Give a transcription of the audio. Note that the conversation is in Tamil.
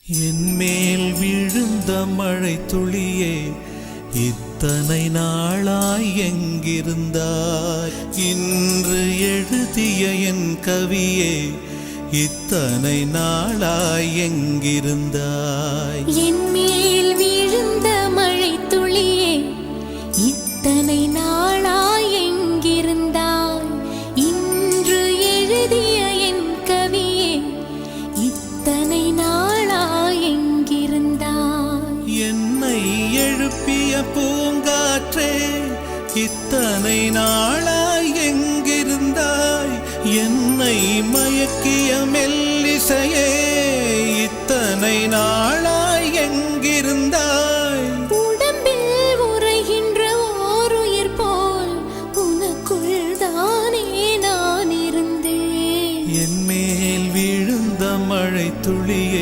என்மேல் விழுந்த மழை துளியே, இத்தனை நாளாய் எங்கிருந்தாய்? இன்று எழுதிய என் கவியே, இத்தனை நாளாய் எங்கிருந்தாய்? என்மேல் விழுந்த மழை துளியே, இத்தனை நாளாய் எங்கிருந்தாய்? இன்று எழுதிய என் கவியே, இத்தனை நாளாய் எங்கிருந்தாய்? என்னை எழுப்பிய பூங்காற்றே, இத்தனை நாளாய் எங்கிருந்தாய்? என்னை மயக்கிய மெல்லிசையே, இத்தனை நாள்